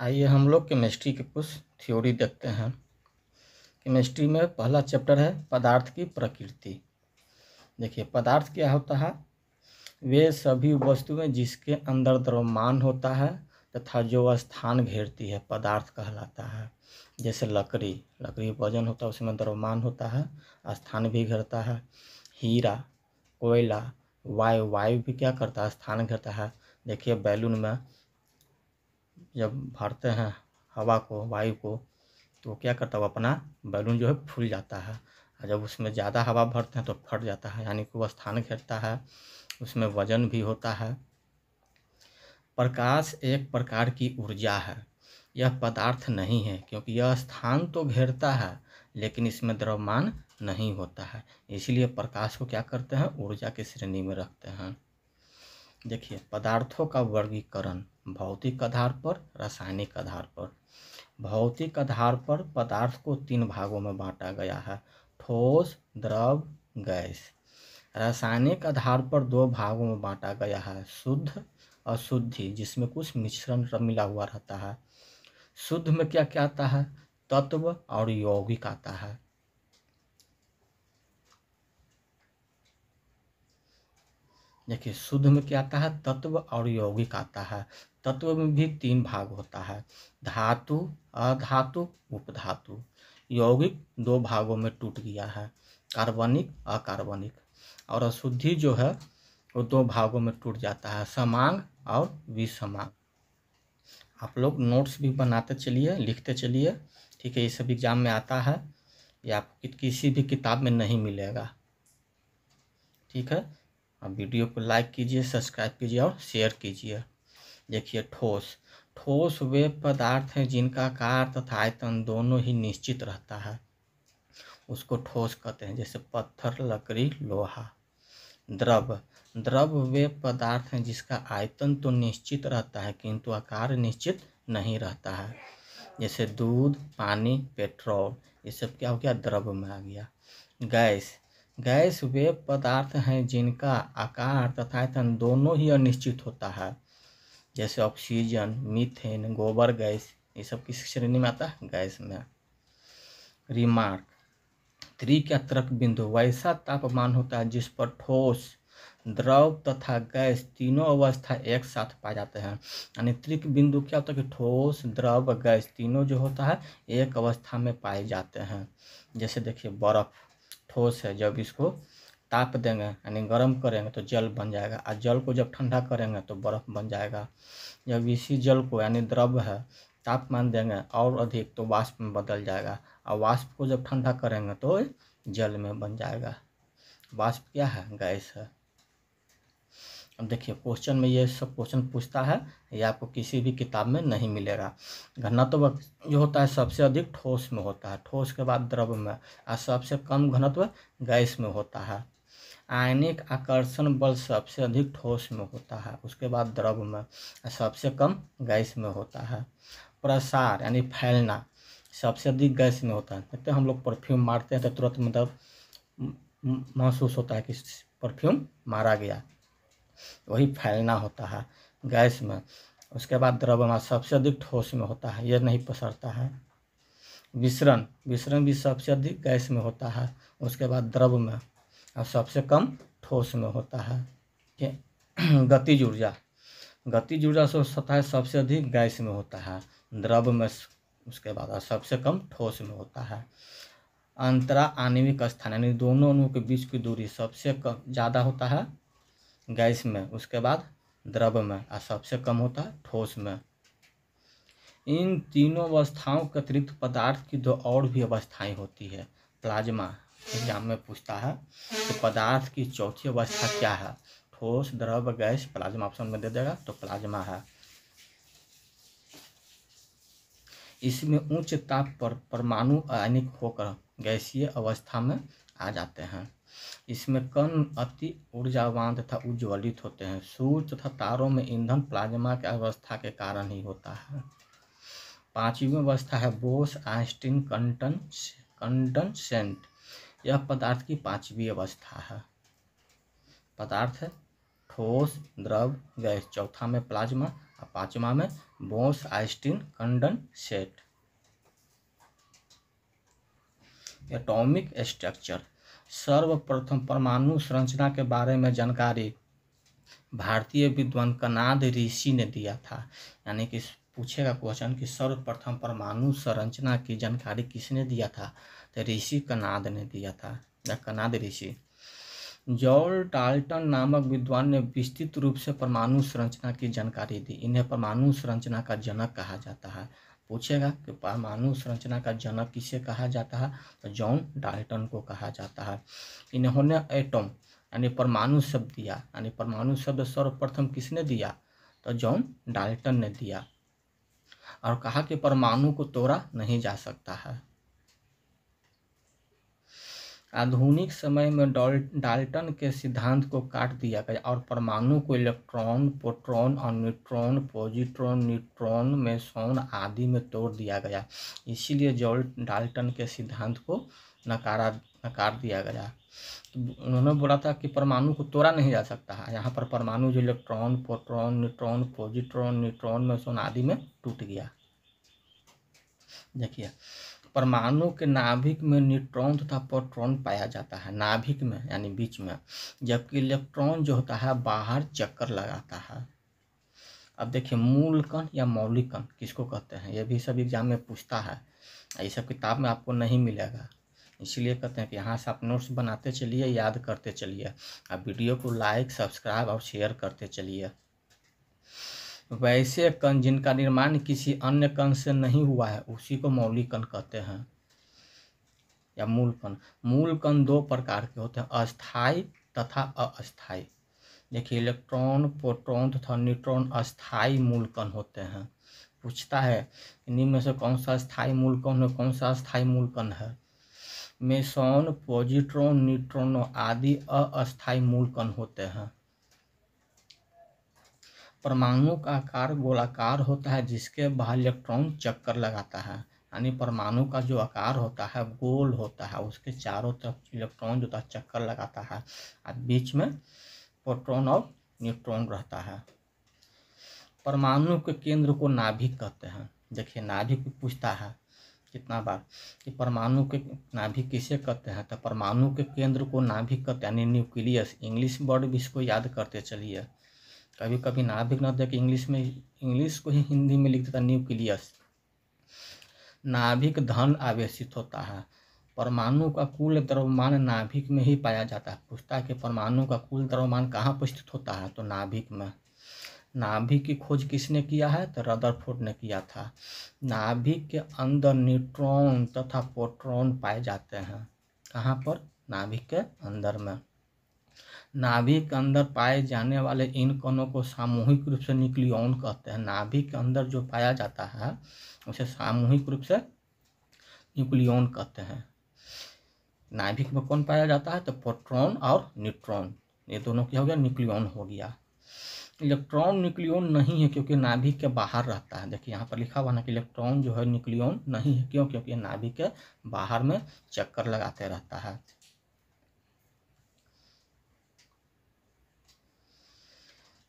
आइए हम लोग केमिस्ट्री की कुछ थ्योरी देखते हैं। केमिस्ट्री में पहला चैप्टर है पदार्थ की प्रकृति। देखिए पदार्थ क्या होता है, वे सभी वस्तुएं जिसके अंदर द्रव्यमान होता है तथा जो स्थान घेरती है पदार्थ कहलाता है। जैसे लकड़ी वजन होता है, उसमें द्रव्यमान होता है, स्थान भी घेरता है। हीरा, कोयला, वायु भी क्या करता है, स्थान घेरता है। देखिए बैलून में जब भरते हैं हवा को, वायु को, तो क्या करता है, वो अपना बैलून जो है फूल जाता है। और जब उसमें ज़्यादा हवा भरते हैं तो फट जाता है, यानी कि वो स्थान घेरता है, उसमें वजन भी होता है। प्रकाश एक प्रकार की ऊर्जा है, यह पदार्थ नहीं है क्योंकि यह स्थान तो घेरता है लेकिन इसमें द्रव्यमान नहीं होता है, इसीलिए प्रकाश को क्या करते हैं, ऊर्जा की श्रेणी में रखते हैं। देखिए पदार्थों का वर्गीकरण भौतिक आधार पर, रासायनिक आधार पर। भौतिक आधार पर पदार्थ को 3 भागों में बांटा गया है, ठोस, द्रव, गैस। रासायनिक आधार पर 2 भागों में बांटा गया है, शुद्ध, अशुद्धि, जिसमें कुछ मिश्रण मिला हुआ रहता है। शुद्ध में क्या क्या आता है, तत्व और यौगिक आता है। देखिए शुद्ध में क्या आता है, तत्व और यौगिक आता है। तत्व में भी 3 भाग होता है, धातु, अधातु, उपधातु। यौगिक 2 भागों में टूट गया है, कार्बनिक, अकार्बनिक। और अशुद्धि जो है वो 2 भागों में टूट जाता है, समांग और विसमांग। आप लोग नोट्स भी बनाते चलिए, लिखते चलिए, ठीक है। ये सब एग्जाम में आता है, ये आपको किसी भी किताब में नहीं मिलेगा, ठीक है। अब वीडियो को लाइक कीजिए, सब्सक्राइब कीजिए और शेयर कीजिए। देखिए ठोस वे पदार्थ हैं जिनका आकार तथा आयतन दोनों ही निश्चित रहता है, उसको ठोस कहते हैं। जैसे पत्थर, लकड़ी, लोहा। द्रव वे पदार्थ हैं जिसका आयतन तो निश्चित रहता है किंतु आकार निश्चित नहीं रहता है। जैसे दूध, पानी, पेट्रोल, ये सब क्या हो गया, द्रव में आ गया। गैस वे पदार्थ हैं जिनका आकार तथा आयतन दोनों ही अनिश्चित होता है। जैसे ऑक्सीजन, मीथेन, गोबर गैस, ये सब किस श्रेणी में आता है, गैस में। रिमार्क, त्रिक या तृक बिंदु वैसा तापमान होता है जिस पर ठोस, द्रव तथा गैस तीनों अवस्था एक साथ पाए जाते हैं। यानी त्रिक बिंदु क्या होता है कि ठोस, द्रव, गैस तीनों जो होता है एक अवस्था में पाए जाते हैं। जैसे देखिए बर्फ ठोस है, जब इसको ताप देंगे यानी गर्म करेंगे तो जल बन जाएगा, और जल को जब ठंडा करेंगे तो बर्फ बन जाएगा। जब इसी जल को यानी द्रव है तापमान देंगे और अधिक तो वाष्प में बदल जाएगा, और वाष्प को जब ठंडा करेंगे तो जल में बन जाएगा। वाष्प क्या है, गैस है। अब देखिए क्वेश्चन में ये सब क्वेश्चन पूछता है, ये आपको किसी भी किताब में नहीं मिलेगा। घनत्व जो होता है सबसे अधिक ठोस में होता है, ठोस के बाद द्रव में, और सबसे कम घनत्व गैस में होता है। आयनिक आकर्षण बल सबसे अधिक ठोस में होता है, उसके बाद द्रव में, सबसे कम गैस में होता है। प्रसार यानी फैलना सबसे अधिक गैस में होता है। देखते हम लोग परफ्यूम मारते हैं तो तुरंत मतलब महसूस होता है कि परफ्यूम मारा गया, वही फैलना होता है गैस में। उसके बाद द्रव में सबसे अधिक ठोस में होता है, यह नहीं पसरता है। विसरण भी सबसे अधिक गैस में होता है, उसके बाद द्रव में, और सबसे कम ठोस में होता है। गतिज ऊर्जा से होता है सबसे अधिक गैस में होता है, द्रव में, उसके बाद सबसे कम ठोस में होता है। अंतरा आणविक स्थान यानी दोनों अणुओं के बीच की दूरी सबसे ज़्यादा होता है गैस में, उसके बाद द्रव में, और सबसे कम होता है ठोस में। इन तीनों अवस्थाओं के अतिरिक्त पदार्थ की 2 और भी अवस्थाएं होती है। प्लाज्मा एग्जाम में पूछता है कि पदार्थ की चौथी अवस्था क्या है, ठोस, द्रव, गैस, प्लाज्मा ऑप्शन में दे देगा तो प्लाज्मा है। इसमें उच्च ताप पर परमाणु आयनिक होकर गैसीय अवस्था में आ जाते हैं। इसमें कण अति ऊर्जावान तथा उज्ज्वलित होते हैं। सूर्य तथा तारों में ईंधन प्लाज्मा की अवस्था के कारण ही होता है। 5वीं अवस्था है बोस आइंस्टीन कंडेंसेट, यह पदार्थ की 5वीं अवस्था है। पदार्थ है ठोस, द्रव, गैस, चौथा में प्लाज्मा, पांचवा में Bose Einstein condensate. Atomic structure, सर्वप्रथम परमाणु संरचना के बारे में जानकारी भारतीय विद्वान कनाद ऋषि ने दिया था। यानी कि पूछेगा क्वेश्चन कि सर्वप्रथम परमाणु संरचना की जानकारी किसने दिया था, तो ऋषि कनाद ने दिया था, या कनाद ऋषि। जॉन डाल्टन नामक विद्वान ने विस्तृत रूप से परमाणु संरचना की जानकारी दी। इन्हें परमाणु संरचना का जनक कहा जाता है। पूछेगा कि परमाणु संरचना का जनक किसे कहा जाता है, तो जॉन डाल्टन को कहा जाता है। इन्होंने एटम यानी परमाणु शब्द दिया, यानी परमाणु शब्द सर्वप्रथम किसने दिया, तो जॉन डाल्टन ने दिया, और कहा कि परमाणु को तोड़ा नहीं जा सकता है। आधुनिक समय में डाल्टन के सिद्धांत को काट दिया गया और परमाणु को इलेक्ट्रॉन, प्रोटॉन और न्यूट्रॉन, पॉजिट्रॉन, न्यूट्रॉन, मेसॉन आदि में तोड़ दिया गया। इसीलिए जॉन डाल्टन के सिद्धांत को नकार दिया गया। उन्होंने बोला था कि परमाणु को तोड़ा नहीं जा सकता है। यहाँ पर परमाणु जो electron, proton, neutron, positron, neutron, meson आदि में टूट गया। देखिए, परमाणु के नाभिक में न्यूट्रॉन तथा प्रोटॉन पाया जाता है, नाभिक में यानी बीच में, जबकि इलेक्ट्रॉन जो होता है बाहर चक्कर लगाता है। अब देखिए, मूल कण या मौलिक कण किसको कहते हैं, ये भी सब एग्जाम में पूछता है। ये सब किताब में आपको नहीं मिलेगा, इसीलिए कहते हैं कि यहाँ से आप नोट्स बनाते चलिए, याद करते चलिए। आप वीडियो को लाइक, सब्सक्राइब और शेयर करते चलिए। वैसे कण जिनका निर्माण किसी अन्य कण से नहीं हुआ है उसी को मौलिक कण कहते हैं, या मूल कण। मूल कण दो प्रकार के होते हैं, अस्थायी तथा अस्थायी। देखिए, इलेक्ट्रॉन, प्रोटॉन तथा न्यूट्रॉन अस्थायी मूल कण होते हैं। पूछता है इन्हीं में से कौन सा स्थायी मूल कण है, कौन सा अस्थायी मूल कण है। मेसॉन, पॉजिट्रॉन, न्यूट्रॉन आदि अस्थायी मूल कण होते हैं। परमाणु का आकार गोलाकार होता है जिसके बाहर इलेक्ट्रॉन चक्कर लगाता है, यानी परमाणु का जो आकार होता है गोल होता है, उसके चारों तरफ इलेक्ट्रॉन जो होता है चक्कर लगाता है, और बीच में प्रोटॉन और न्यूट्रॉन रहता है। परमाणु के केंद्र को नाभिक कहते हैं। देखिए, नाभिक पूछता है कितना बार कि परमाणु के नाभिक किसे कहते हैं, तो परमाणु के केंद्र को नाभिक कहते हैं, यानी न्यूक्लियस। इंग्लिश वर्ड भी इसको याद करते चलिए। कभी कभी नाभिक न देख इंग्लिश को ही हिंदी में लिख देता न्यूक्लियस। नाभिक धन आवेशित होता है। परमाणु का कुल द्रव्यमान नाभिक में ही पाया जाता है। पूछता है कि परमाणु का कुल द्रव्यमान कहाँ पर स्थित होता है, तो नाभिक में। नाभिक की खोज किसने किया है, तो रदरफोर्ड ने किया था। नाभिक के अंदर न्यूट्रॉन तथा प्रोटॉन पाए जाते हैं। कहाँ पर, नाभिक के अंदर में। नाभिक के अंदर पाए जाने वाले इन कणों को सामूहिक रूप से न्यूक्लियॉन कहते हैं। नाभिक के अंदर जो पाया जाता है उसे सामूहिक रूप से न्यूक्लियॉन कहते हैं। नाभिक में कौन पाया जाता है, तो प्रोटॉन और न्यूट्रॉन, ये दोनों क्या हो गया, न्यूक्लियॉन हो गया। इलेक्ट्रॉन न्यूक्लियॉन नहीं है क्योंकि नाभिक के बाहर रहता है। देखिए, यहाँ पर लिखा हुआ ना कि इलेक्ट्रॉन जो है न्यूक्लियॉन नहीं है। क्यों, क्योंकि नाभिक के बाहर में चक्कर लगाते रहता है।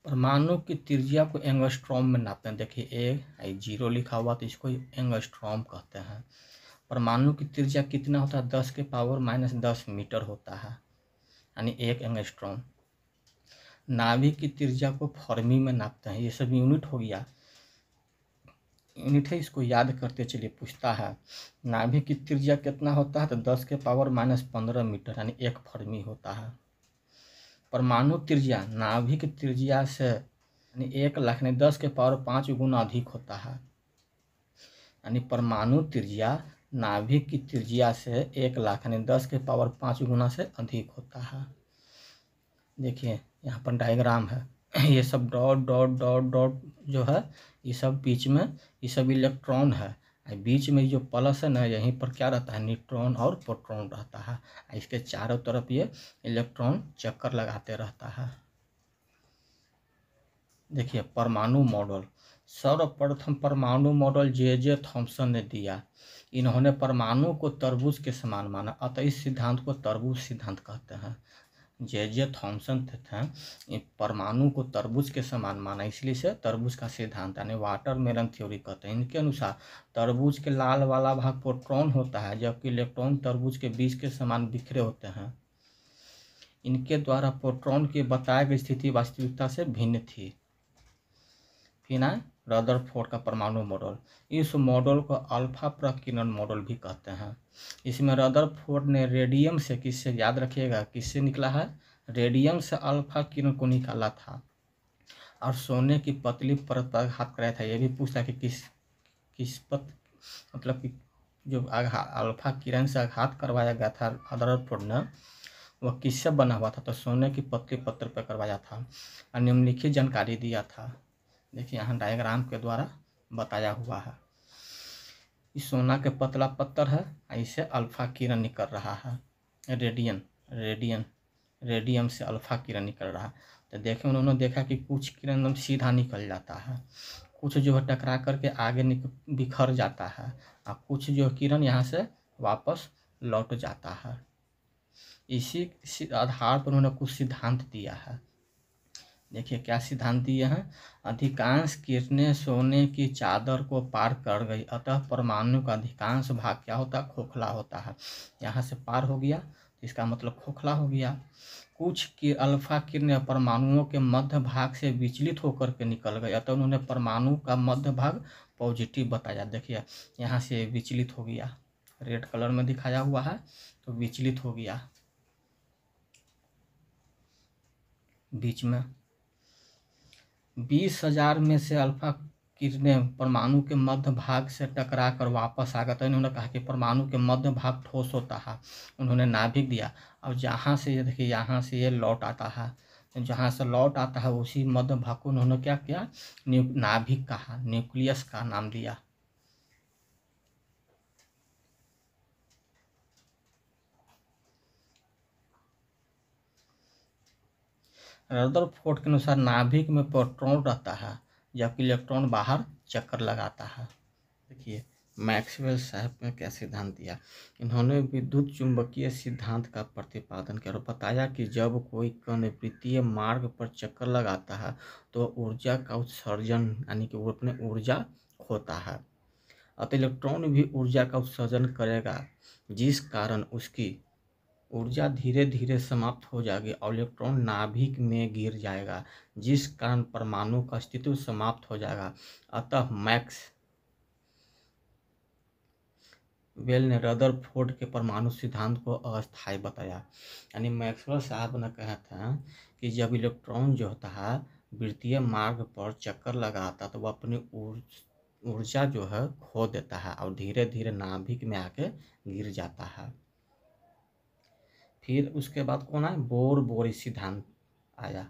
परमाणु की त्रिज्या को एंगस्ट्रॉम में नापते हैं। देखिए, 0 लिखा हुआ तो इसको एंगस्ट्रॉम कहते हैं। परमाणु की त्रिज्या कितना होता है, 10⁻⁻10 मीटर होता है, यानी 1 एंगस्ट्रॉम। नाभिक की त्रिज्या को फर्मी में नापते हैं। ये सब यूनिट हो गया, यूनिट है, इसको याद करते चलिए। पूछता है नाभिक की त्रिज्या कितना होता है, तो 10⁻15 मीटर, यानी 1 फर्मी होता है। परमाणु त्रिज्या नाभिक त्रिज्या से यानी 1,00,000 यानी 10⁵ गुना अधिक होता है। यानी परमाणु त्रिज्या नाभिक की त्रिज्या से 1,00,000 यानी 10⁵ गुना से अधिक होता है। देखिए, यहाँ पर डायग्राम है। ये सब डॉट डॉट डॉट डॉट जो है, ये सब बीच में, ये सब इलेक्ट्रॉन है। बीच में जो प्लस है ना, यहीं पर क्या रहता है, न्यूट्रॉन और प्रोटॉन रहता है। इसके चारों तरफ ये इलेक्ट्रॉन चक्कर लगाते रहता है। देखिए, परमाणु मॉडल, सर्वप्रथम परमाणु मॉडल जे थॉम्सन ने दिया। इन्होंने परमाणु को तरबूज के समान माना, अतः इस सिद्धांत को तरबूज सिद्धांत कहते हैं। जे थॉमसन थे परमाणु को तरबूज के समान माना, इसलिए से तरबूज का सिद्धांत यानी वाटरमेलन थ्योरी कहते हैं। इनके अनुसार तरबूज के लाल वाला भाग प्रोटॉन होता है, जबकि इलेक्ट्रॉन तरबूज के बीज के समान बिखरे होते हैं। इनके द्वारा प्रोटॉन की बताई गई स्थिति वास्तविकता से भिन्न थी। फिर आए रदरफोर्ड का परमाणु मॉडल। इस मॉडल को अल्फा प्रकीर्णन मॉडल भी कहते हैं। इसमें रदरफोर्ड ने रेडियम से, किससे याद रखिएगा, किससे निकला है, रेडियम से अल्फा किरण को निकाला था और सोने की पतली परत पर आघात कराया था। यह भी पूछता कि किस मतलब कि जो अल्फा किरण से आघात करवाया गया था रदरफोर्ड ने, वह किससे बना हुआ था, तो सोने की पतली पत्थर पर करवाया था और निम्नलिखित जानकारी दिया था। देखिए यहाँ डायग्राम के द्वारा बताया हुआ है। इस सोना के पतला पत्थर है, इससे अल्फा किरण निकल रहा है, रेडियम से अल्फा किरण निकल रहा है। तो देखें उन्होंने देखा कि कुछ किरण एकदम सीधा निकल जाता है, कुछ जो है टकरा करके आगे बिखर जाता है और कुछ जो किरण यहाँ से वापस लौट जाता है। इसी आधार पर उन्होंने कुछ सिद्धांत दिया है। देखिए क्या सिद्धांत दिए हैं। अधिकांश किरणें सोने की चादर को पार कर गई, अतः परमाणु का अधिकांश भाग क्या होता है, खोखला होता है। यहाँ से पार हो गया, इसका मतलब खोखला हो गया। कुछ की अल्फा किरणें परमाणुओं के मध्य भाग से विचलित होकर के निकल गई, अतः उन्होंने परमाणु का मध्य भाग पॉजिटिव बताया। देखिए यहाँ से विचलित हो गया, रेड कलर में दिखाया हुआ है, तो विचलित हो गया बीच में। 20,000 में से अल्फा किरणें परमाणु के मध्य भाग से टकरा कर वापस आ गए। तो इन्होंने कहा कि परमाणु के मध्य भाग ठोस होता है, उन्होंने नाभिक दिया। अब जहाँ से ये देखिए यहाँ से ये लौट आता है, जहाँ से लौट आता है उसी मध्य भाग को उन्होंने क्या किया, नाभिक कहा, न्यूक्लियस का नाम दिया। रदरफोर्ड के अनुसार नाभिक में प्रोटॉन रहता है, जबकि इलेक्ट्रॉन बाहर चक्कर लगाता है। देखिए मैक्सवेल साहब ने क्या सिद्धांत दिया। इन्होंने विद्युत चुंबकीय सिद्धांत का प्रतिपादन किया और बताया कि जब कोई कण वृत्तीय मार्ग पर चक्कर लगाता है तो ऊर्जा का उत्सर्जन यानी कि वो अपने ऊर्जा खोता है, अतः इलेक्ट्रॉन भी ऊर्जा का उत्सर्जन करेगा, जिस कारण उसकी ऊर्जा धीरे धीरे समाप्त हो जाएगी और इलेक्ट्रॉन नाभिक में गिर जाएगा, जिस कारण परमाणु का अस्तित्व समाप्त हो जाएगा। अतः मैक्सवेल ने रदरफोर्ड के परमाणु सिद्धांत को अस्थायी बताया। यानी मैक्सवेल साहब ने कहा था कि जब इलेक्ट्रॉन जो होता है वृत्तीय मार्ग पर चक्कर लगाता तो वह अपनी ऊर्जा जो है खो देता है और धीरे धीरे नाभिक में आके गिर जाता है। फिर उसके बाद कौन आया, बोर सिद्धांत आया।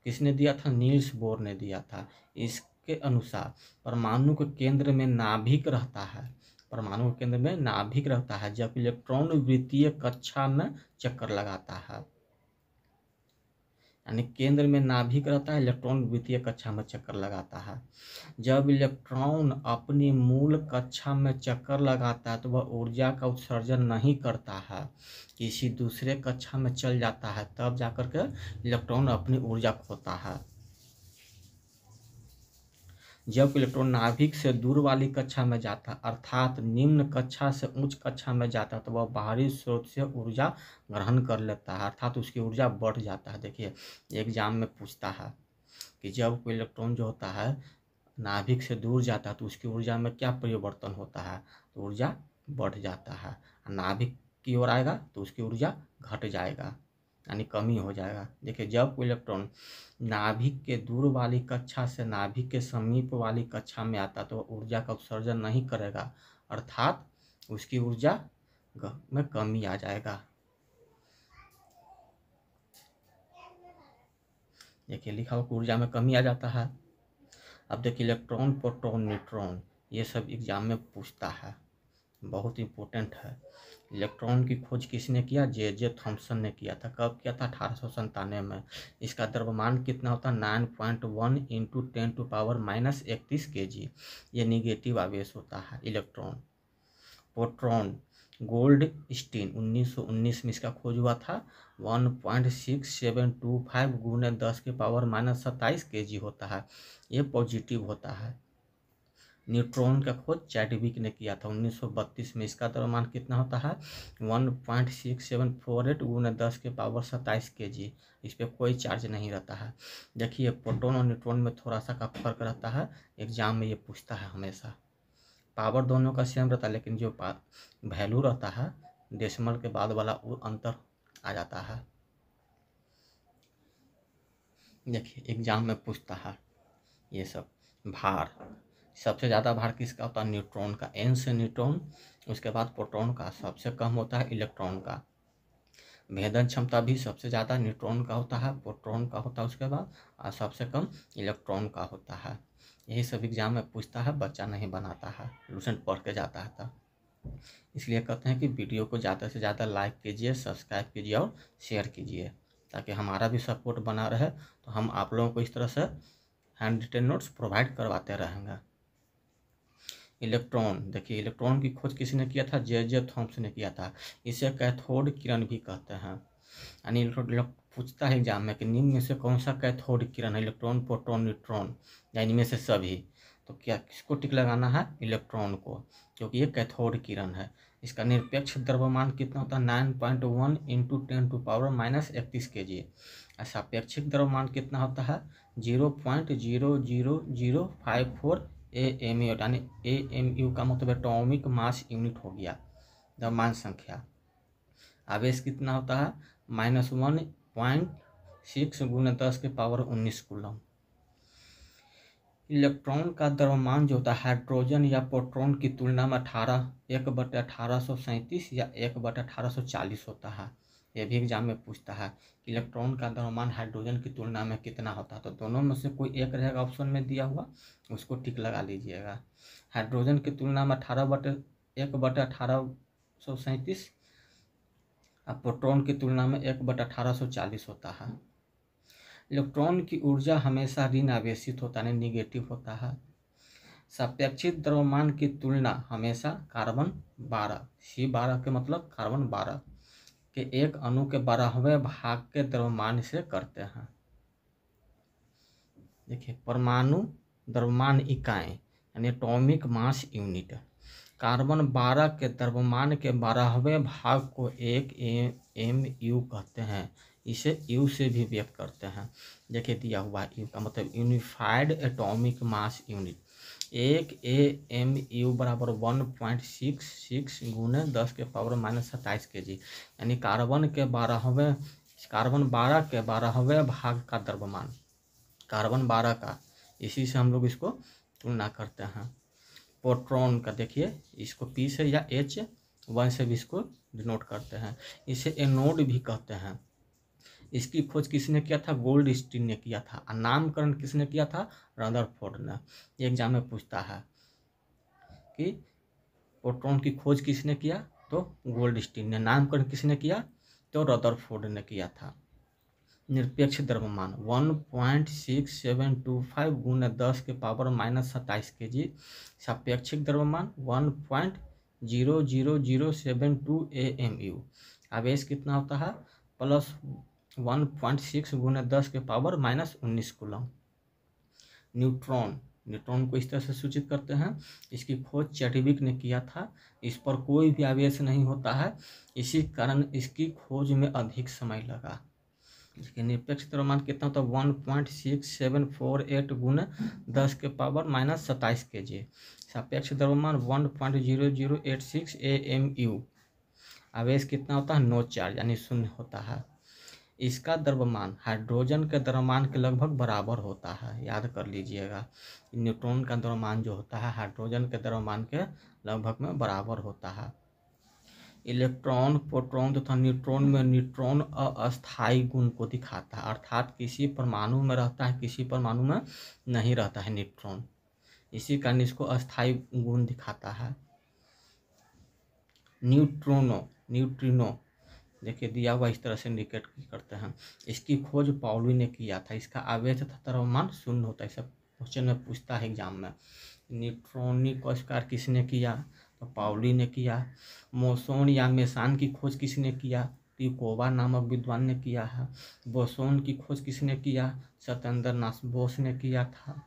किसने दिया था, नील्स बोर ने दिया था। इसके अनुसार परमाणु के केंद्र में नाभिक रहता है, परमाणु के केंद्र में नाभिक रहता है, जब इलेक्ट्रॉन वृत्तीय कक्षा में चक्कर लगाता है। यानी केंद्र में नाभिक रहता है, इलेक्ट्रॉन द्वितीय कक्षा में चक्कर लगाता है। जब इलेक्ट्रॉन अपनी मूल कक्षा में चक्कर लगाता है तो वह ऊर्जा का उत्सर्जन नहीं करता है, किसी दूसरे कक्षा में चल जाता है, तब जाकर के इलेक्ट्रॉन अपनी ऊर्जा खोता है। जब इलेक्ट्रॉन नाभिक से दूर वाली कक्षा में जाता है अर्थात निम्न कक्षा से उच्च कक्षा में जाता है तो वह बाहरी स्रोत से ऊर्जा ग्रहण कर लेता है, अर्थात उसकी ऊर्जा बढ़ जाता है। देखिए एग्जाम में पूछता है कि जब कोई इलेक्ट्रॉन जो होता है नाभिक से दूर जाता है तो उसकी ऊर्जा में क्या परिवर्तन होता है, तो ऊर्जा बढ़ जाता है। नाभिक की ओर आएगा तो उसकी ऊर्जा घट जाएगा यानी कमी हो जाएगा। देखिए जब कोई इलेक्ट्रॉन नाभिक के दूर वाली कक्षा से नाभिक के समीप वाली कक्षा में आता तो ऊर्जा का उत्सर्जन नहीं करेगा, अर्थात उसकी ऊर्जा में कमी आ जाएगा। देखिए लिखा हुआ ऊर्जा में कमी आ जाता है। अब देखिए इलेक्ट्रॉन, प्रोटॉन, न्यूट्रॉन ये सब एग्जाम में पूछता है, बहुत इंपॉर्टेंट है। इलेक्ट्रॉन की खोज किसने किया, जे थॉमसन ने किया था। कब किया था, 1897 में। इसका द्रव्यमान कितना होता है, 9.1 × 10⁻³ kg। ये निगेटिव आवेश होता है इलेक्ट्रॉन। प्रोटॉन गोल्ड स्टीन 1919 में इसका खोज हुआ था। 1.6725 गुने 10⁻⁻27 kg होता है, ये पॉजिटिव होता है। न्यूट्रॉन का खोज चैडविक ने किया था 1932 में, इसका द्रव्यमान कितना होता है 1.6748 गुने 10⁻27 kg। इस पर कोई चार्ज नहीं रहता है। देखिए प्रोटॉन और न्यूट्रॉन में थोड़ा सा का फर्क रहता है, एग्जाम में ये पूछता है हमेशा। पावर दोनों का सेम रहता है, लेकिन जो वैल्यू रहता है डेसिमल के बाद वाला वो अंतर आ जाता है। देखिए एग्जाम में पूछता है ये सब। भार, सबसे ज़्यादा भार किसका होता है न्यूट्रॉन का, n से न्यूट्रॉन, उसके बाद प्रोटॉन का, सबसे कम होता है इलेक्ट्रॉन का। भेदन क्षमता भी सबसे ज़्यादा न्यूट्रॉन का होता है, प्रोटॉन का होता है उसके बाद, और सबसे कम इलेक्ट्रॉन का होता है। यही सब एग्जाम में पूछता है, बच्चा नहीं बनाता है, लूसेंट पढ़ के जाता है तब। इसलिए कहते हैं कि वीडियो को ज़्यादा से ज़्यादा लाइक कीजिए, सब्सक्राइब कीजिए और शेयर कीजिए, ताकि हमारा भी सपोर्ट बना रहे। तो हम आप लोगों को इस तरह से हैंड रिटेन नोट्स प्रोवाइड करवाते रहेंगे। इलेक्ट्रॉन, देखिए इलेक्ट्रॉन की खोज किसने किया था, जे थॉम्सन ने किया था। इसे कैथोड किरण भी कहते हैं। यानी पूछता है एग्जाम में कि निम्न में से कौन सा कैथोड किरण है, इलेक्ट्रॉन, प्रोटॉन, न्यूट्रॉन या इनमें से सभी। तो क्या किसको टिक लगाना है, इलेक्ट्रॉन को, क्योंकि ये कैथोड किरण है। इसका निरपेक्ष द्रव्यमान कितना होता है 9.1 × 10⁻31 kg। सापेक्षिक द्रव्यमान कितना होता है 0.00054 AMU, यानी AMU का मतलब एटॉमिक मास यूनिट हो गया, द्रव्यमान संख्या। आवेश कितना होता है -1.6 गुने 10⁻19 कूलम। इलेक्ट्रॉन का द्रव्यमान जो होता है हाइड्रोजन या प्रोटॉन की तुलना में 1/1837 या 1/1840 होता है। यह भी एग्जाम में पूछता है इलेक्ट्रॉन का द्रव्यमान हाइड्रोजन की तुलना में कितना होता है। तो दोनों में से कोई एक रहेगा ऑप्शन में दिया हुआ, उसको टिक लगा लीजिएगा। हाइड्रोजन की तुलना में 1/1837 और प्रोटॉन की तुलना में 1/1840 होता है। इलेक्ट्रॉन की ऊर्जा हमेशा ऋण आवेशित होता है, निगेटिव होता है। सापेक्षिक द्रव्यमान की तुलना हमेशा कार्बन 12 C12 के मतलब कार्बन 12 के एक अणु के 12वें भाग के द्रव्यमान से करते हैं। देखिए परमाणु द्रव्यमान इकाई यानी एटॉमिक मास यूनिट, कार्बन 12 के द्रव्यमान के 12वें भाग को एक AMU कहते हैं। इसे U से भी व्यक्त करते हैं। देखिए दिया हुआ U का मतलब यूनिफाइड एटॉमिक मास यूनिट। एक AMU बराबर 1.66 गुने 10⁻⁻27 kg, यानी कार्बन 12 के 12वें भाग का द्रव्यमान, कार्बन 12 का, इसी से हम लोग इसको तुलना करते हैं। प्रोटॉन का देखिए इसको P से या H1 से भी इसको डिनोट करते हैं। इसे एनोड भी कहते हैं। इसकी खोज किसने किया था, गोल्ड स्टीन ने किया था। और नामकरण किसने किया था, रदरफोर्ड ने। एग्जाम में पूछता है कि प्रोटॉन की खोज किसने किया, तो गोल्ड स्टीन ने। नामकरण किसने किया, तो रदरफोर्ड ने किया था। निरपेक्ष द्रव्यमान 1.6725 गुने 10⁻⁻27 kg। सापेक्षिक द्रव्यमान 1.00072 AMU। आवेश कितना होता है +1.6 गुने 10⁻⁻19 कूलम। न्यूट्रॉन, न्यूट्रॉन को इस तरह से सूचित करते हैं। इसकी खोज चैडविक ने किया था। इस पर कोई भी आवेश नहीं होता है, इसी कारण इसकी खोज में अधिक समय लगा। इसके निरपेक्ष द्रव्यमान कितना होता है 1.6748 गुने 10⁻⁻27 kg। सापेक्ष द्रव्यमान 1.0086 AMU। आवेश कितना होता है नो चार्ज यानी शून्य होता है। इसका द्रव्यमान हाइड्रोजन के द्रव्यमान के लगभग बराबर होता है, याद कर लीजिएगा। न्यूट्रॉन का द्रव्यमान जो होता है हाइड्रोजन के द्रव्यमान के लगभग में बराबर होता है। इलेक्ट्रॉन, प्रोटॉन तथा न्यूट्रॉन में न्यूट्रॉन अस्थायी गुण को दिखाता है, अर्थात किसी परमाणु में रहता है, किसी परमाणु में नहीं रहता है न्यूट्रॉन। इसी कारण इसको अस्थायी गुण दिखाता है। न्यूट्रिनो देखिए दिया हुआ इस तरह से इंडिकेट करते हैं। इसकी खोज पाउली ने किया था। इसका आवेश तथा द्रव्यमान शून्य होता है। सब क्वेश्चन में पूछता है एग्जाम में। न्यूट्रॉनिक आविष्कार किसने किया, तो तो पाउली ने किया। मोसोन या मेसान की खोज किसने किया? टिकोवा नामक विद्वान ने किया है। बोसोन की खोज किसने किया? सत्येंद्रनाथ बोस ने किया था।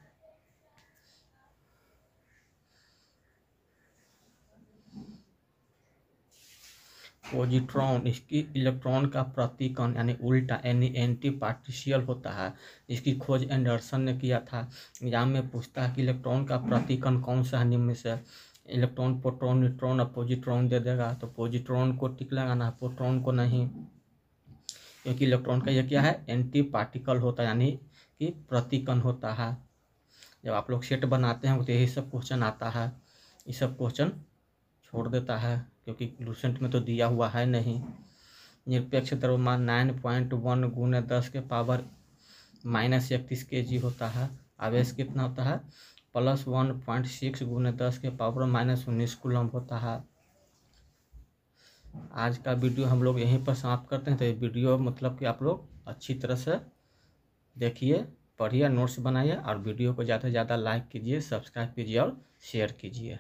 पॉजिट्रॉन, इसकी इलेक्ट्रॉन का प्रतिकण यानी उल्टा यानी एंटी पार्टिशियल होता है। इसकी खोज एंडरसन ने किया था। एग्जाम में पूछता है कि इलेक्ट्रॉन का प्रतिकण कौन सा है निम्न में से? इलेक्ट्रॉन, प्रोटॉन, न्यूट्रॉन और पॉजिट्रॉन दे देगा, तो पॉजिट्रॉन को टिक लगाना है, प्रोटॉन को नहीं, क्योंकि इलेक्ट्रॉन का यह क्या है? एंटी पार्टिकल होता है यानी कि प्रतिकण होता है। जब आप लोग सेट बनाते हैं तो यही सब क्वेश्चन आता है। ये सब क्वेश्चन छोड़ देता है क्योंकि लूसेंट में तो दिया हुआ है नहीं। निरपेक्ष द्रव्यमान 9.1 गुने 10 के पावर -31 kg होता है। आवेश कितना होता है? +1.6 गुने 10 के पावर -19 कूलम्ब होता है। आज का वीडियो हम लोग यहीं पर समाप्त करते हैं। तो ये वीडियो मतलब कि आप लोग अच्छी तरह से देखिए, पढ़िए, नोट्स बनाइए और वीडियो को ज़्यादा से ज़्यादा लाइक कीजिए, सब्सक्राइब कीजिए और शेयर कीजिए।